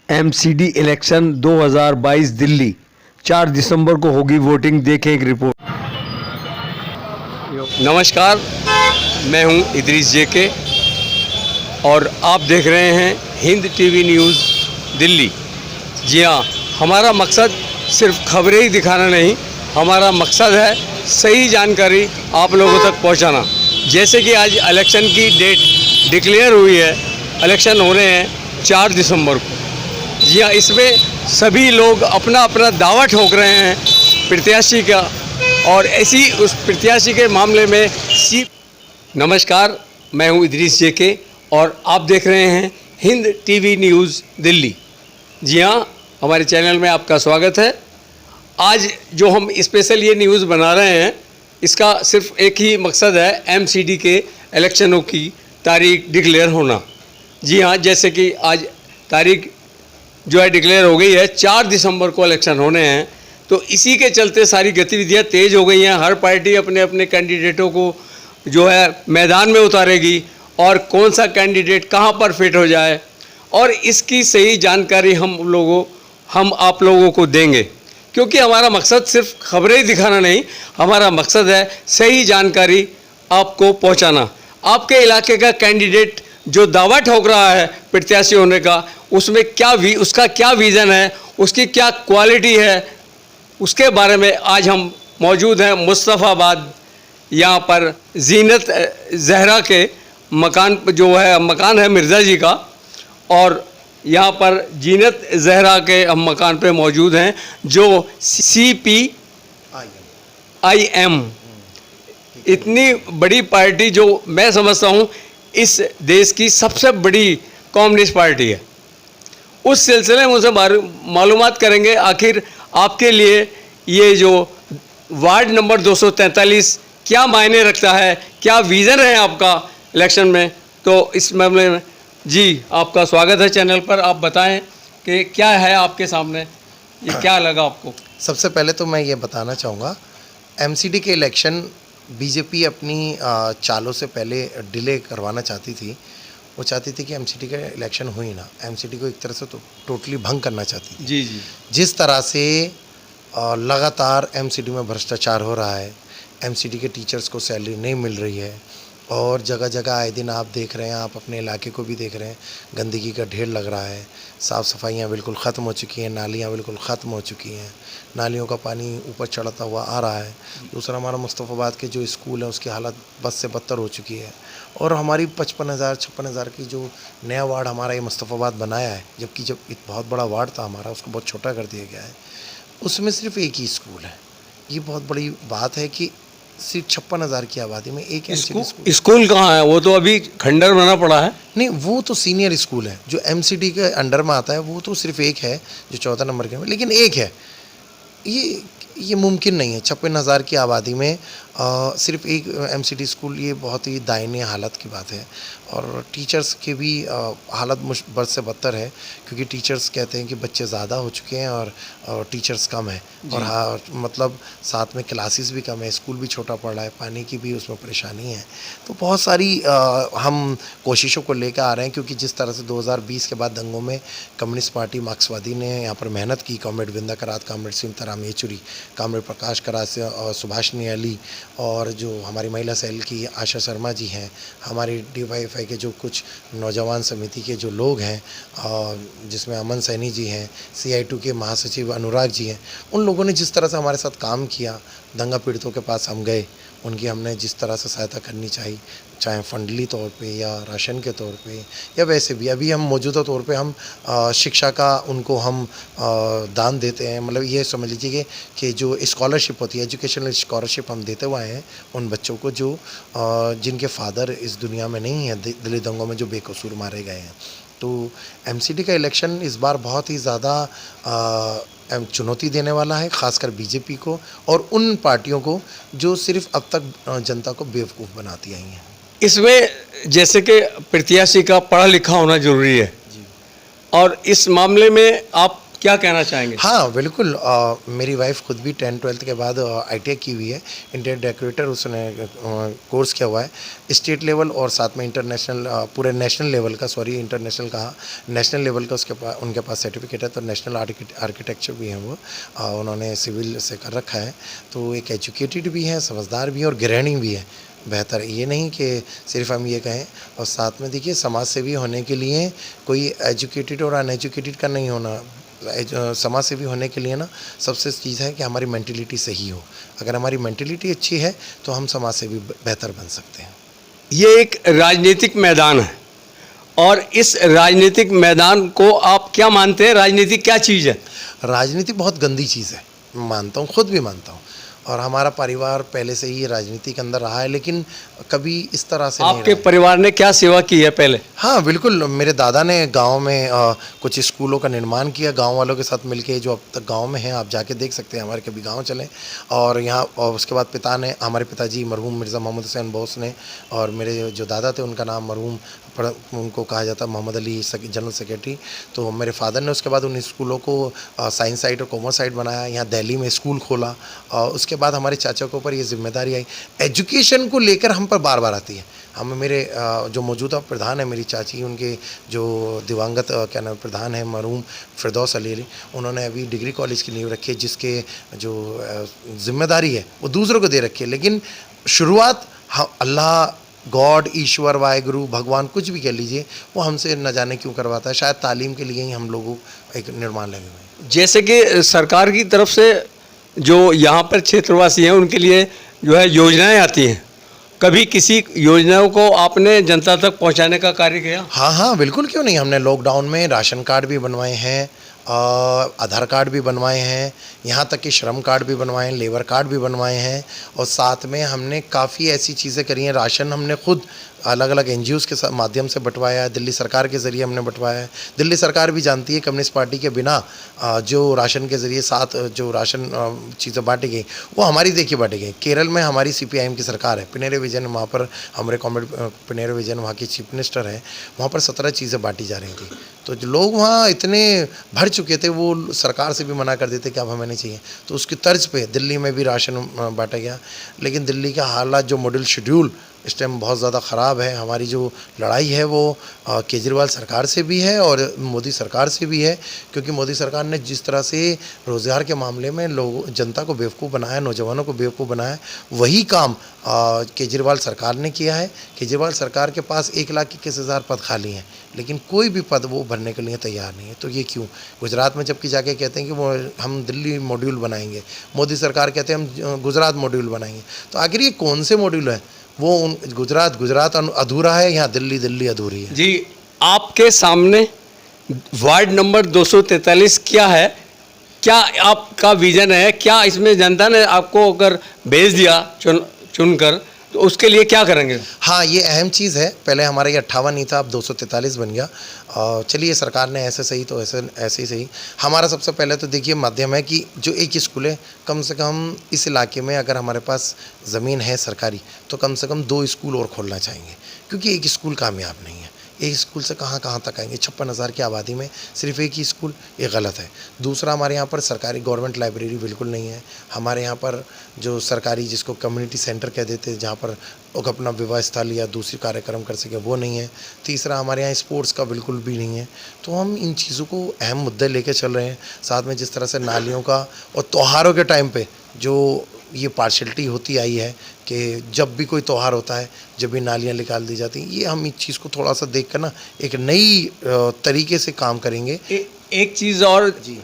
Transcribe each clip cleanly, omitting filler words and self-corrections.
MCD election 2022 Delhi 4 दिसंबर को होगी voting. देखें एक रिपोर्ट। नमस्कार, मैं हूं इदरीस जेके और आप देख रहे हैं हिंद टीवी न्यूज़ दिल्ली। जी हाँ, हमारा मकसद सिर्फ खबरें ही दिखाना नहीं, हमारा मकसद है सही जानकारी आप लोगों तक पहुंचाना। जैसे कि आज इलेक्शन की डेट डिक्लेयर हुई है, इलेक्शन हो रहे हैं 4 दिसंबर को। जी हाँ, इसमें सभी लोग अपना अपना दावा ठोक रहे हैं प्रत्याशी का, और ऐसी उस प्रत्याशी के मामले में नमस्कार, मैं हूं इदरीस जेके और आप देख रहे हैं हिंद टीवी न्यूज़ दिल्ली। जी हाँ, हमारे चैनल में आपका स्वागत है। आज जो हम स्पेशल ये न्यूज़ बना रहे हैं, इसका सिर्फ एक ही मकसद है, एमसीडी के इलेक्शनों की तारीख डिक्लेयर होना। जी हाँ, जैसे कि आज तारीख जो है डिक्लेयर हो गई है, 4 दिसंबर को इलेक्शन होने हैं, तो इसी के चलते सारी गतिविधियां तेज़ हो गई हैं। हर पार्टी अपने अपने कैंडिडेटों को जो है मैदान में उतारेगी और कौन सा कैंडिडेट कहां पर फिट हो जाए, और इसकी सही जानकारी हम आप लोगों को देंगे, क्योंकि हमारा मकसद सिर्फ खबरें ही दिखाना नहीं, हमारा मकसद है सही जानकारी आपको पहुंचाना। आपके इलाके का कैंडिडेट जो दावा ठोक रहा है प्रत्याशी होने का, उसमें उसका क्या विज़न है, उसकी क्या क्वालिटी है, उसके बारे में आज हम मौजूद हैं मुस्तफ़ाबाद। यहाँ पर जीनत जहरा के मकान है मिर्ज़ा जी का, और यहाँ पर जीनत जहरा के हम मकान पे मौजूद हैं, जो CPIM इतनी बड़ी पार्टी, जो मैं समझता हूँ इस देश की सबसे बड़ी कम्युनिस्ट पार्टी है। उस सिलसिले में उनसे मालूमात करेंगे आखिर आपके लिए ये जो वार्ड नंबर 243 क्या मायने रखता है, क्या विज़न है आपका इलेक्शन में। तो इस मामले में जी आपका स्वागत है चैनल पर। आप बताएं कि क्या है आपके सामने, ये क्या लगा आपको। सबसे पहले तो मैं ये बताना चाहूँगा, एमसीडी के इलेक्शन बीजेपी अपनी चालों से पहले डिले करवाना चाहती थी। वो चाहती थी कि एमसीडी का इलेक्शन हो ही ना, एमसीडी को एक तरह से तो टोटली भंग करना चाहती थी। जी जी। जिस तरह से लगातार एमसीडी में भ्रष्टाचार हो रहा है, एमसीडी के टीचर्स को सैलरी नहीं मिल रही है, और जगह जगह आए दिन आप देख रहे हैं, आप अपने इलाके को भी देख रहे हैं, गंदगी का ढेर लग रहा है। साफ़ सफाइयाँ बिल्कुल ख़त्म हो चुकी हैं, नालियाँ बिल्कुल ख़त्म हो चुकी हैं, नालियों का पानी ऊपर चढ़ता हुआ आ रहा है। दूसरा, हमारा मुस्तफ़ाबाद के जो स्कूल है उसकी हालत बद से बदतर हो चुकी है। और हमारी 55,000-56,000 की जो नया वार्ड हमारा ये मुस्तफ़ाबाद बनाया है, जबकि जब एक बहुत बड़ा वार्ड था हमारा, उसको बहुत छोटा कर दिया गया है, उसमें सिर्फ एक ही स्कूल है। ये बहुत बड़ी बात है कि सिर्फ 56,000 की आबादी में एक स्कूल कहाँ है? वो तो अभी खंडर बना पड़ा है। नहीं, वो तो सीनियर स्कूल है, जो एमसीडी के अंडर में आता है, वो तो सिर्फ एक है जो 14 नंबर के में, लेकिन एक है। ये मुमकिन नहीं है 56,000 की आबादी में सिर्फ एक एमसीडी स्कूल। ये बहुत ही दायनीय हालत की बात है। और टीचर्स की भी हालत बद से बदतर है, क्योंकि टीचर्स कहते हैं कि बच्चे ज़्यादा हो चुके हैं और टीचर्स कम है, और हाँ, मतलब साथ में क्लासेस भी कम है, स्कूल भी छोटा पड़ रहा है, पानी की भी उसमें परेशानी है। तो बहुत सारी हम कोशिशों को लेकर आ रहे हैं, क्योंकि जिस तरह से 2020 के बाद दंगों में कम्युनिस्ट पार्टी मार्क्सवादी ने यहाँ पर मेहनत की, कॉमरेड वृंदा करात, कॉमरेड सीताराम येचुरी, कॉमरेड प्रकाश करात और सुभाषिनी अली, और जो हमारी महिला सेल की आशा शर्मा जी हैं, हमारी DYFI के जो कुछ नौजवान समिति के जो लोग हैं, जिसमें अमन सैनी जी हैं, CI2 के महासचिव अनुराग जी हैं, उन लोगों ने जिस तरह से हमारे साथ काम किया, दंगा पीड़ितों के पास हम गए, उनकी हमने जिस तरह से सहायता करनी चाहिए, चाहे फंडली तौर पे या राशन के तौर पे, या वैसे भी अभी हम मौजूदा तौर पे हम शिक्षा का उनको हम दान देते हैं। मतलब ये समझ लीजिए कि जो स्कॉलरशिप होती है, एजुकेशनल स्कॉलरशिप हम देते हुए हैं उन बच्चों को जो जिनके फादर इस दुनिया में नहीं है, दिल्ली दंगों में जो बेकसूर मारे गए हैं। तो एमसीडी का इलेक्शन इस बार बहुत ही ज़्यादा चुनौती देने वाला है, ख़ासकर बीजेपी को और उन पार्टियों को जो सिर्फ अब तक जनता को बेवकूफ़ बनाती आई हैं। इसमें जैसे कि प्रत्याशी का पढ़ा लिखा होना जरूरी है, और इस मामले में आप क्या कहना चाहेंगे? हाँ बिल्कुल, मेरी वाइफ खुद भी 10-12 के बाद ITI की हुई है, इंटीरियर डेकोरेटर उसने कोर्स किया हुआ है स्टेट लेवल और साथ में इंटरनेशनल, पूरे नेशनल लेवल का, सॉरी इंटरनेशनल कहा, नेशनल लेवल का उनके पास सर्टिफिकेट है। तो नेशनल आर्किटेक्चर भी हैं वो, उन्होंने सिविल से कर रखा है। तो एक एजुकेटेड भी है, समझदार भी है और गृहिणी भी है। बेहतर ये नहीं कि सिर्फ हम ये कहें। और साथ में देखिए, समाज सेवी होने के लिए कोई एजुकेटेड और अनएजुकेटेड का नहीं होना, समाज सेवी होने के लिए ना सबसे चीज़ है कि हमारी मेंटलिटी सही हो। अगर हमारी मेंटलिटी अच्छी है तो हम समाज सेवी बेहतर बन सकते हैं। ये एक राजनीतिक मैदान है और इस राजनीतिक मैदान को आप क्या मानते हैं? राजनीति क्या चीज़ है? राजनीति बहुत गंदी चीज़ है, मानता हूँ, खुद भी मानता हूँ। और हमारा परिवार पहले से ही राजनीति के अंदर रहा है, लेकिन कभी इस तरह से नहीं आपके रहा है। परिवार ने क्या सेवा की है पहले? हाँ बिल्कुल, मेरे दादा ने गांव में कुछ स्कूलों का निर्माण किया गांव वालों के साथ मिलके, जो अब तक गांव में हैं, आप जाके देख सकते हैं, हमारे कभी गांव चलें। और यहाँ, और उसके बाद पिता ने, हमारे पिताजी मरहूम मिर्ज़ा मोहम्मद हुसैन बोस ने, और मेरे जो दादा थे उनका नाम मरहूम, उनको कहा जाता मोहम्मद अली, जनरल सेक्रेटरी। तो मेरे फादर ने उसके बाद उन स्कूलों को साइंस साइड और कॉमर्स साइड बनाया, यहाँ दिल्ली में स्कूल खोला। और उसके बाद हमारे चाचा के ऊपर ये जिम्मेदारी आई। एजुकेशन को लेकर हम पर बार बार आती है। हम, मेरे जो मौजूदा प्रधान है मेरी चाची, उनके जो दिवंगत क्या नाम प्रधान है मरहूम फिरदौस अली, उन्होंने अभी डिग्री कॉलेज की नींव रखी है, जिसके जो जिम्मेदारी है वो दूसरों को दे रखी है। लेकिन शुरुआत अल्लाह, गॉड, ईश्वर, वाहिगुरु, भगवान, कुछ भी कह लीजिए, वो हमसे न जाने क्यों करवाता है। शायद तालीम के लिए ही हम लोगों एक निर्माण लगे हुए हैं। जैसे कि सरकार की तरफ से जो यहाँ पर क्षेत्रवासी हैं उनके लिए जो है योजनाएं आती हैं, कभी किसी योजनाओं को आपने जनता तक पहुँचाने का कार्य किया? हाँ हाँ बिल्कुल, क्यों नहीं। हमने लॉकडाउन में राशन कार्ड भी बनवाए हैं, आधार कार्ड भी बनवाए हैं, यहाँ तक कि श्रम कार्ड भी बनवाए हैं, लेबर कार्ड भी बनवाए हैं। और साथ में हमने काफ़ी ऐसी चीज़ें करी हैं। राशन हमने खुद अलग अलग NGOs के माध्यम से बंटवाया है, दिल्ली सरकार के ज़रिए हमने बंटवाया है। दिल्ली सरकार भी जानती है कम्युनिस्ट पार्टी के बिना जो राशन के ज़रिए साथ जो राशन चीज़ें बांटी गई वो हमारी देखिए बांटी गई। केरल में हमारी CPIM की सरकार है, पिनेरे विजयन, वहाँ पर हमारे कॉमरेड पिनेरे विजयन वहाँ के चीफ मिनिस्टर हैं, वहाँ पर 17 चीज़ें बांटी जा रही थी। तो जो लोग वहाँ इतने भर चुके थे, वो सरकार से भी मना कर देते कि अब हमें नहीं चाहिए। तो उसकी तर्ज पे दिल्ली में भी राशन बांटा गया। लेकिन दिल्ली का हालात, जो मॉडल शेड्यूल इस टाइम बहुत ज़्यादा ख़राब है। हमारी जो लड़ाई है वो केजरीवाल सरकार से भी है और मोदी सरकार से भी है, क्योंकि मोदी सरकार ने जिस तरह से रोज़गार के मामले में जनता को बेवकूफ़ बनाया, नौजवानों को बेवकूफ़ बनाया, वही काम केजरीवाल सरकार ने किया है। केजरीवाल सरकार के पास 1,21,000 पद खाली हैं, लेकिन कोई भी पद वो भरने के लिए तैयार नहीं है। तो ये क्यों? गुजरात में जबकि जाके कहते हैं कि वो हम दिल्ली मॉड्यूल बनाएंगे, मोदी सरकार कहते हैं हम गुजरात मॉड्यूल बनाएंगे। तो आखिर ये कौन से मॉड्यूल है? वो गुजरात अधूरा है, यहाँ दिल्ली अधूरी है। जी, आपके सामने वार्ड नंबर 243 क्या है? क्या आपका विजन है? क्या इसमें जनता ने आपको अगर भेज दिया चुनकर तो उसके लिए क्या करेंगे? हाँ, ये अहम चीज़ है। पहले हमारा ये 58 नहीं था, अब 243 बन गया। चलिए, सरकार ने ऐसे सही तो ऐसे ही सही। हमारा सबसे पहले तो देखिए माध्यम है कि जो एक स्कूल है, कम से कम इस इलाके में अगर हमारे पास ज़मीन है सरकारी, तो कम से कम 2 स्कूल और खोलना चाहेंगे, क्योंकि एक स्कूल कामयाब नहीं है। एक स्कूल से कहाँ तक आएंगे? 56,000 की आबादी में सिर्फ एक ही स्कूल, ये गलत है। दूसरा, हमारे यहाँ पर सरकारी गवर्नमेंट लाइब्रेरी बिल्कुल नहीं है। हमारे यहाँ पर जो सरकारी, जिसको कम्युनिटी सेंटर कह देते हैं, जहाँ पर लोग अपना विवाह स्थल या दूसरी कार्यक्रम कर सके, वो नहीं है। तीसरा, हमारे यहाँ स्पोर्ट्स का बिल्कुल भी नहीं है। तो हम इन चीज़ों को अहम मुद्दे लेके चल रहे हैं। साथ में जिस तरह से नालियों का और त्योहारों के टाइम पे जो ये पार्शलिटी होती आई है कि जब भी कोई त्यौहार होता है, जब भी नालियाँ निकाल दी जाती हैं, ये हम इस चीज़ को थोड़ा सा देख कर ना एक नई तरीके से काम करेंगे। एक चीज़ और जी,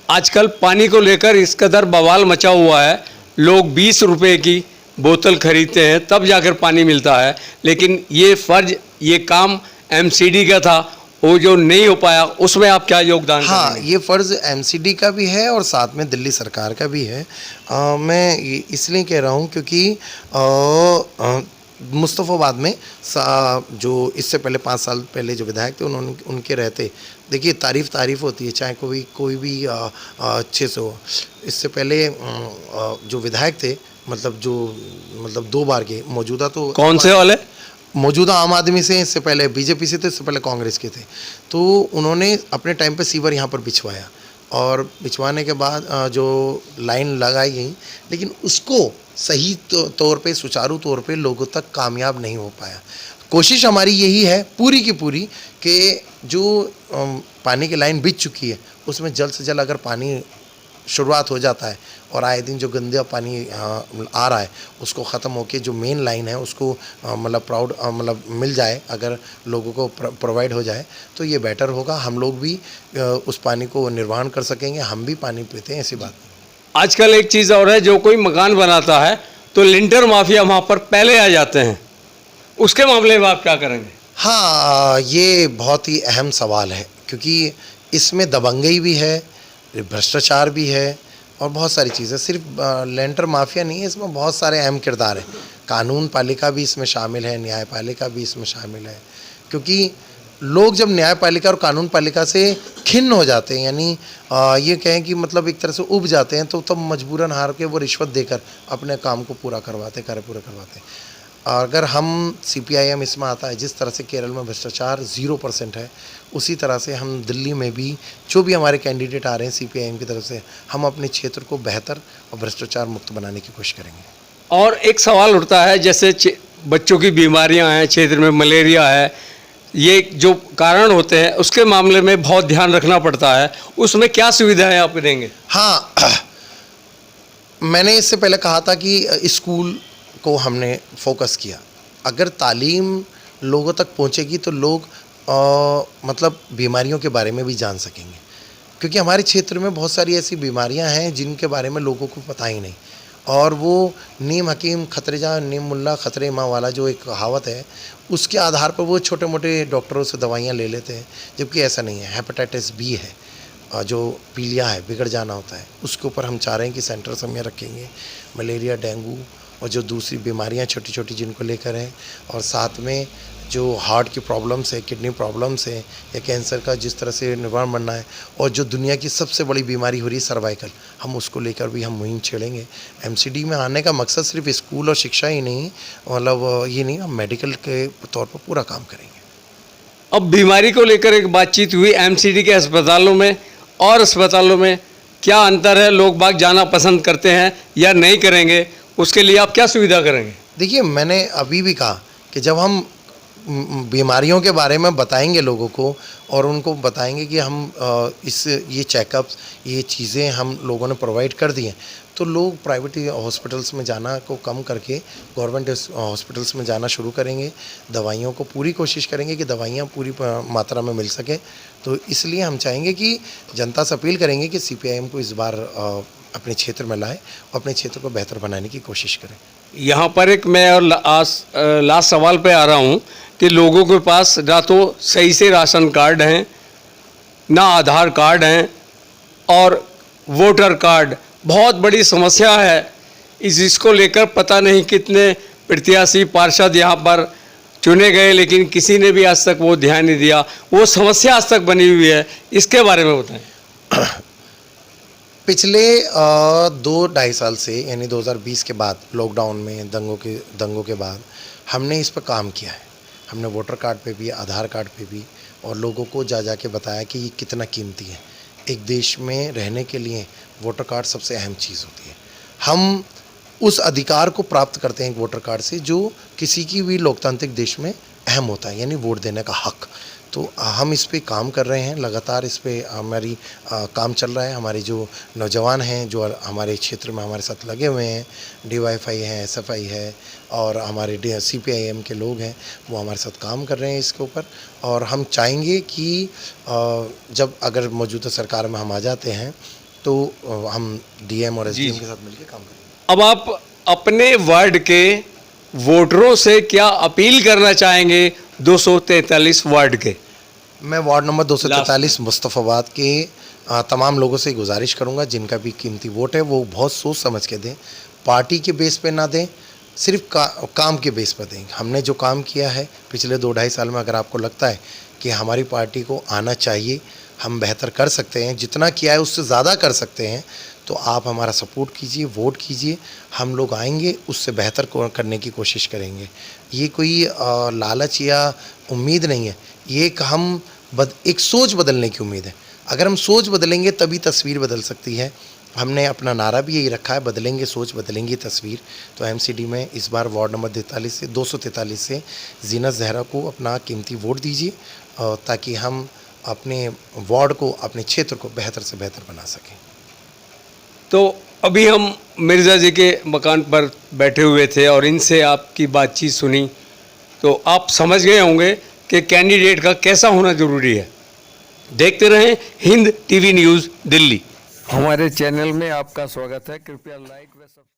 आजकल पानी को लेकर इस कदर बवाल मचा हुआ है। लोग 20 रुपए की बोतल खरीदते हैं तब जाकर पानी मिलता है, लेकिन ये फ़र्ज, ये काम MCD का था, वो जो नहीं हो पाया, उसमें आप क्या योगदान हाँ, करेंगे? ये फ़र्ज़ MCD का भी है और साथ में दिल्ली सरकार का भी है। मैं इसलिए कह रहा हूँ क्योंकि मुस्तफ़ाबाद में जो इससे पहले 5 साल पहले जो विधायक थे, उन्होंने उनके रहते, देखिए तारीफ़ होती है, चाहे कोई भी अच्छे से हो। इससे पहले जो विधायक थे, मतलब 2 बार के मौजूदा, तो कौन से वाले? मौजूदा आम आदमी से, इससे पहले BJP से थे, इससे पहले कांग्रेस के थे। तो उन्होंने अपने टाइम पे सीवर यहाँ पर बिछवाया और बिछवाने के बाद जो लाइन लगाई गई, लेकिन उसको सही तौर पे, सुचारू तौर पे लोगों तक कामयाब नहीं हो पाया। कोशिश हमारी यही है पूरी की पूरी कि जो पानी की लाइन बिछ चुकी है उसमें जल्द से जल्द अगर पानी शुरुआत हो जाता है और आए दिन जो गंदा पानी आ रहा है उसको ख़त्म होके जो मेन लाइन है उसको मतलब मिल जाए, अगर लोगों को प्रोवाइड हो जाए तो ये बेटर होगा। हम लोग भी उस पानी को निर्वहन कर सकेंगे, हम भी पानी पीते हैं, ऐसी बात नहीं। आजकल एक चीज़ और है, जो कोई मकान बनाता है तो लिंटर माफिया वहाँ पर पहले आ जाते हैं, उसके मामले में आप क्या करेंगे? हाँ, ये बहुत ही अहम सवाल है क्योंकि इसमें दबंगई भी है, भ्रष्टाचार भी है और बहुत सारी चीज़ें। सिर्फ लेंटर माफिया नहीं है, इसमें बहुत सारे अहम किरदार हैं। कानून पालिका भी इसमें शामिल है, न्यायपालिका भी इसमें शामिल है, क्योंकि लोग जब न्यायपालिका और कानून पालिका से खिन्न हो जाते हैं, यानी ये कहें कि मतलब एक तरह से उब जाते हैं, तो तब मजबूरन हार के वो रिश्वत देकर अपने काम को पूरा करवाते, कार्य पूरा करवाते हैं। अगर हम CPIM इसमें आता है, जिस तरह से केरल में भ्रष्टाचार 0% है, उसी तरह से हम दिल्ली में भी जो भी हमारे कैंडिडेट आ रहे हैं CPIM की तरफ से, हम अपने क्षेत्र को बेहतर और भ्रष्टाचार मुक्त बनाने की कोशिश करेंगे। और एक सवाल उठता है, जैसे बच्चों की बीमारियां हैं, क्षेत्र में मलेरिया है, ये जो कारण होते हैं उसके मामले में बहुत ध्यान रखना पड़ता है, उसमें क्या सुविधाएं आप देंगे? हाँ, मैंने इससे पहले कहा था कि स्कूल को हमने फोकस किया। अगर तालीम लोगों तक पहुंचेगी तो लोग मतलब बीमारियों के बारे में भी जान सकेंगे, क्योंकि हमारे क्षेत्र में बहुत सारी ऐसी बीमारियां हैं जिनके बारे में लोगों को पता ही नहीं, और वो नीम हकीम खतरे जहाँ नीम मुल्ला खतरे माँ वाला जो एक कहावत है, उसके आधार पर वो छोटे मोटे डॉक्टरों से दवाइयाँ ले लेते हैं, जबकि ऐसा नहीं है। हेपेटाइटिस B है, जो पीलिया है, बिगड़ जाना होता है, उसके ऊपर हम चाह रहे हैं कि सेंटर में रखेंगे। मलेरिया, डेंगू और जो दूसरी बीमारियां छोटी छोटी जिनको लेकर हैं, और साथ में जो हार्ट की प्रॉब्लम्स है, किडनी प्रॉब्लम्स है, या कैंसर का जिस तरह से निवारण बनना है, और जो दुनिया की सबसे बड़ी बीमारी हो रही है सर्वाइकल, हम उसको लेकर भी हम मुहिम छेड़ेंगे। MCD में आने का मकसद सिर्फ स्कूल और शिक्षा ही नहीं, मतलब ये नहीं, हम मेडिकल के तौर पर पूरा काम करेंगे। अब बीमारी को लेकर एक बातचीत हुई, MCD के अस्पतालों में और अस्पतालों में क्या अंतर है? लोग बाग जाना पसंद करते हैं या नहीं करेंगे? उसके लिए आप क्या सुविधा करेंगे? देखिए, मैंने अभी भी कहा कि जब हम बीमारियों के बारे में बताएंगे लोगों को, और उनको बताएंगे कि हम ये चेकअप्स, ये चीज़ें हम लोगों ने प्रोवाइड कर दी हैं, तो लोग प्राइवेट हॉस्पिटल्स में जाना को कम करके गवर्नमेंट हॉस्पिटल्स में जाना शुरू करेंगे। दवाइयों को पूरी कोशिश करेंगे कि दवाइयाँ पूरी मात्रा में मिल सके। तो इसलिए हम चाहेंगे कि जनता से अपील करेंगे कि CPIM को इस बार अपने क्षेत्र में लाए और अपने क्षेत्र को बेहतर बनाने की कोशिश करें। यहाँ पर एक मैं और लास्ट सवाल पे आ रहा हूँ कि लोगों के पास ना तो सही से राशन कार्ड हैं, ना आधार कार्ड हैं, और वोटर कार्ड बहुत बड़ी समस्या है। इसको लेकर पता नहीं कितने प्रत्याशी पार्षद यहाँ पर चुने गए, लेकिन किसी ने भी आज तक वो ध्यान नहीं दिया। वो समस्या आज तक बनी हुई है, इसके बारे में बताएं। पिछले 2-2.5 साल से, यानी 2020 के बाद, लॉकडाउन में दंगों के बाद हमने इस पर काम किया है। हमने वोटर कार्ड पे भी, आधार कार्ड पे भी, और लोगों को जा के बताया कि ये कितना कीमती है। एक देश में रहने के लिए वोटर कार्ड सबसे अहम चीज़ होती है। हम उस अधिकार को प्राप्त करते हैं वोटर कार्ड से, जो किसी की भी लोकतांत्रिक देश में अहम होता है, यानी वोट देने का हक। तो हम इस पे काम कर रहे हैं, लगातार इस पे हमारी काम चल रहा है। हमारे जो नौजवान हैं, जो हमारे क्षेत्र में हमारे साथ लगे हुए हैं, DYFI है, SFI है, और हमारे CPIM के लोग हैं, वो हमारे साथ काम कर रहे हैं इसके ऊपर। और हम चाहेंगे कि जब अगर मौजूदा सरकार में हम आ जाते हैं तो हम DM और SDM के साथ मिलकर काम करेंगे। अब आप अपने वार्ड के वोटरों से क्या अपील करना चाहेंगे? 243 वार्ड के, मैं वार्ड नंबर 243 मुस्तफ़ाबाद के तमाम लोगों से गुजारिश करूंगा, जिनका भी कीमती वोट है वो बहुत सोच समझ के दें, पार्टी के बेस पे ना दें, सिर्फ काम के बेस पर दें। हमने जो काम किया है पिछले 2-2.5 साल में, अगर आपको लगता है कि हमारी पार्टी को आना चाहिए, हम बेहतर कर सकते हैं, जितना किया है उससे ज़्यादा कर सकते हैं, तो आप हमारा सपोर्ट कीजिए, वोट कीजिए। हम लोग आएंगे, उससे बेहतर करने की कोशिश करेंगे। ये कोई लालच या उम्मीद नहीं है, ये एक सोच बदलने की उम्मीद है। अगर हम सोच बदलेंगे तभी तस्वीर बदल सकती है। हमने अपना नारा भी यही रखा है, बदलेंगे सोच बदलेंगी तस्वीर। तो एमसीडी में इस बार वार्ड नंबर 243 से जीनत जहरा को अपना कीमती वोट दीजिए, ताकि हम अपने वार्ड को, अपने क्षेत्र को बेहतर से बेहतर बना सकें। तो अभी हम मिर्ज़ा जी के मकान पर बैठे हुए थे और इनसे आपकी बातचीत सुनी, तो आप समझ गए होंगे कि कैंडिडेट का कैसा होना ज़रूरी है। देखते रहें हिंद टीवी न्यूज़ दिल्ली। हमारे चैनल में आपका स्वागत है, कृपया लाइक व सब्सक्राइब